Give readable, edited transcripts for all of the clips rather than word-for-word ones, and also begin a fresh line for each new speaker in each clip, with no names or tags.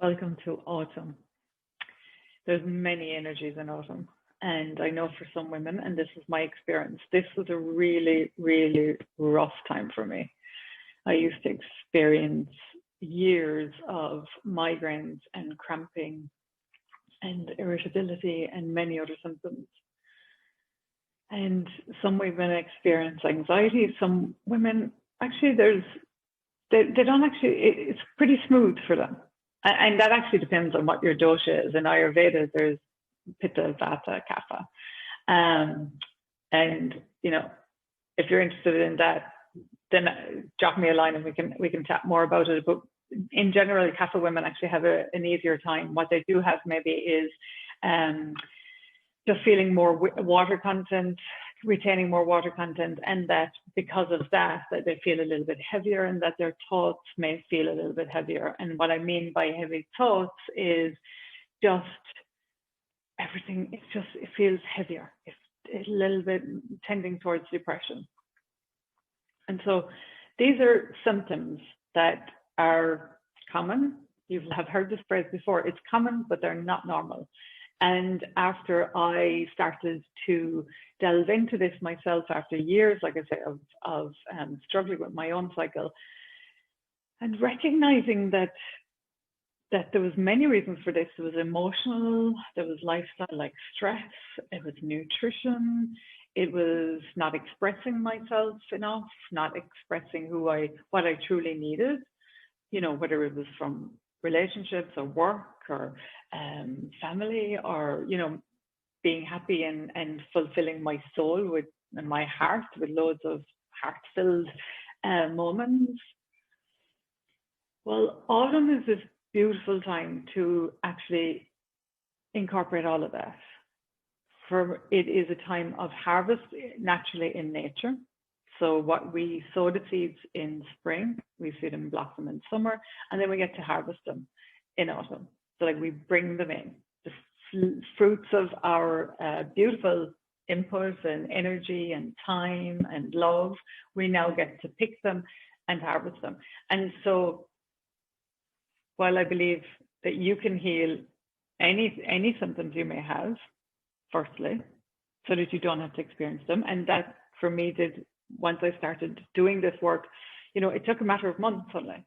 Welcome to autumn. There's many energies in autumn. And I know for some women, and this is my experience, this was a really, really rough time for me. I used to experience years of migraines and cramping and irritability and many other symptoms. And some women experience anxiety. Some women, actually, they don't actually, it's pretty smooth for them. And that actually depends on what your dosha is. In Ayurveda, there's Pitta, Vata, Kapha. And, you know, if you're interested in that, then drop me a line and we can chat more about it. But in general, Kapha women actually have an easier time. What they do have maybe is just feeling more water content, retaining more water content, and that because of that they feel a little bit heavier, and that their thoughts may feel a little bit heavier. And what I mean by heavy thoughts is just everything. It feels heavier. It's a little bit tending towards depression. And so these are symptoms that are common. You have heard this phrase before. It's common, but they're not normal. And after I started to delve into this myself, after years, like I say, of struggling with my own cycle, and recognizing that there was many reasons for this. It was emotional, there was lifestyle like stress, it was nutrition, it was not expressing myself enough, not expressing what I truly needed, you know, whether it was from relationships or work or family, or, you know, being happy and fulfilling my soul and my heart with loads of heart-filled moments. Well, autumn is this beautiful time to actually incorporate all of that. For it is a time of harvest naturally in nature. So what we sow the seeds in spring, we see them blossom in summer, and then we get to harvest them in autumn. So like we bring them in, the fruits of our beautiful input and energy and time and love. We now get to pick them and harvest them. And so while I believe that you can heal any symptoms you may have, firstly, so that you don't have to experience them. And that for me did, once I started doing this work, you know, it took a matter of months only.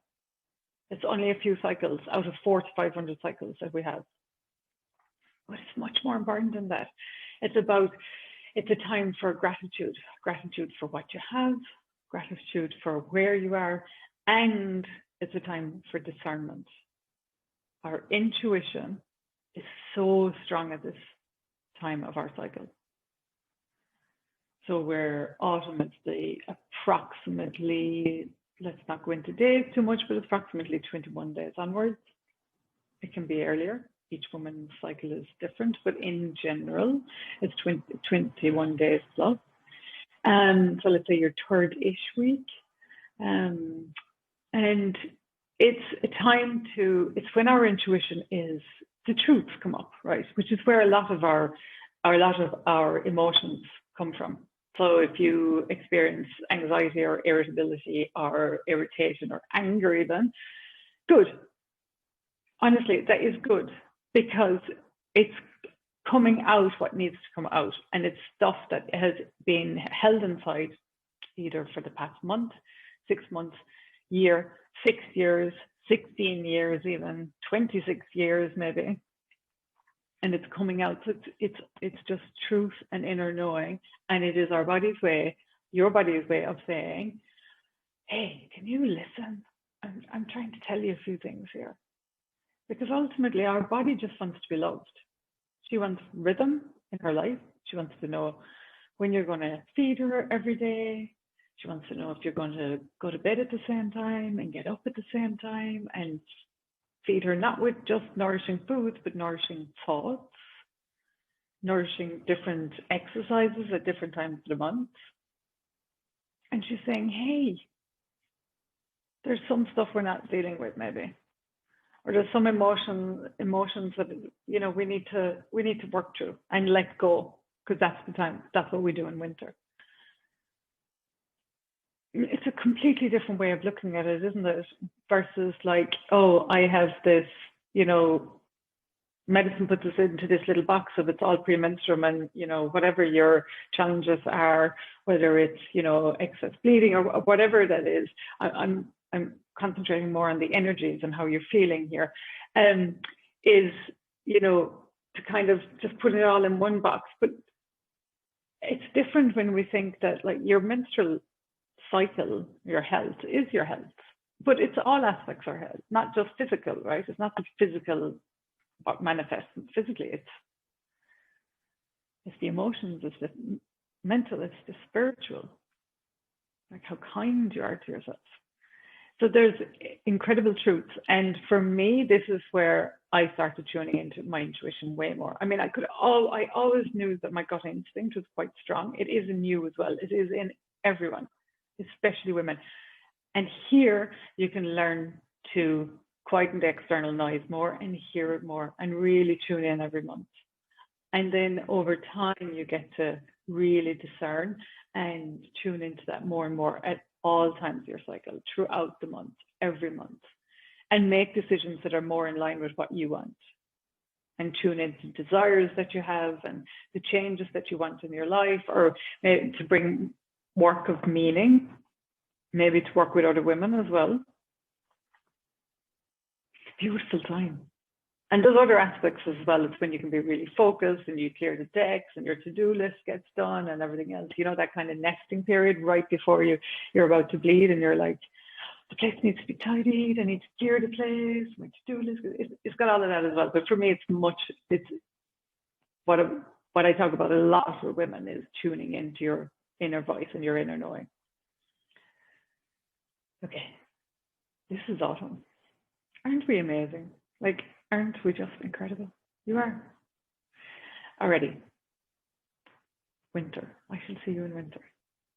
It's only a few cycles out of 400 to 500 cycles that we have. But it's much more important than that. It's a time for gratitude for what you have, gratitude for where you are, and it's a time for discernment. Our intuition is so strong at this time of our cycle. So where autumn is the approximately, let's not go into days too much, but approximately 21 days onwards. It can be earlier. Each woman's cycle is different, but in general, it's 21 days plus. So let's say your third-ish week. And it's a time it's when our intuition is, the truths come up, right? Which is where a lot of our emotions come from. So if you experience anxiety or irritability or irritation or anger even, good. Honestly, that is good, because it's coming out what needs to come out. And it's stuff that has been held inside either for the past month, 6 months, year, 6 years, 16 years, even 26 years maybe. And it's coming out. So it's just truth and inner knowing. And it is our body's way, your body's way of saying, hey, can you listen? I'm trying to tell you a few things here. Because ultimately our body just wants to be loved. She wants rhythm in her life. She wants to know when you're going to feed her every day. She wants to know if you're going to go to bed at the same time and get up at the same time, and feed her not with just nourishing foods, but nourishing thoughts, nourishing different exercises at different times of the month. And she's saying, hey, there's some stuff we're not dealing with maybe. Or there's some emotions that, you know, we need to work through and let go, because that's the time. That's what we do in winter. It's a completely different way of looking at it, isn't it? Versus like, oh, I have this, you know, medicine puts us into this little box of it's all premenstruum, and you know, whatever your challenges are, whether it's, you know, excess bleeding or whatever that is, I'm concentrating more on the energies and how you're feeling here, is, you know, to kind of just put it all in one box. But it's different when we think that like your menstrual cycle, your health is your health, but it's all aspects of our health, not just physical, right? It's not the physical what manifests physically. It's the emotions, it's the mental, it's the spiritual, like how kind you are to yourself. So there's incredible truths. And for me, this is where I started tuning into my intuition way more. I mean, I always knew that my gut instinct was quite strong. It is in you as well. It is in everyone, especially women. And here you can learn to quieten the external noise more and hear it more and really tune in every month. And then over time, you get to really discern and tune into that more and more at all times of your cycle, throughout the month, every month, and make decisions that are more in line with what you want, and tune into desires that you have and the changes that you want in your life, or maybe to bring work of meaning, maybe to work with other women as well. Beautiful time. And there's other aspects as well. It's when you can be really focused and you clear the decks and your to-do list gets done and everything else. You know, that kind of nesting period right before you're about to bleed, and you're like, the place needs to be tidied. I need to clear the place. My to-do list. It's got all of that as well. But for me, it's what I talk about a lot with women is tuning into your inner voice and your inner knowing. Okay, this is autumn. Aren't we amazing? Like, aren't we just incredible? You are. Already. Winter. I shall see you in winter.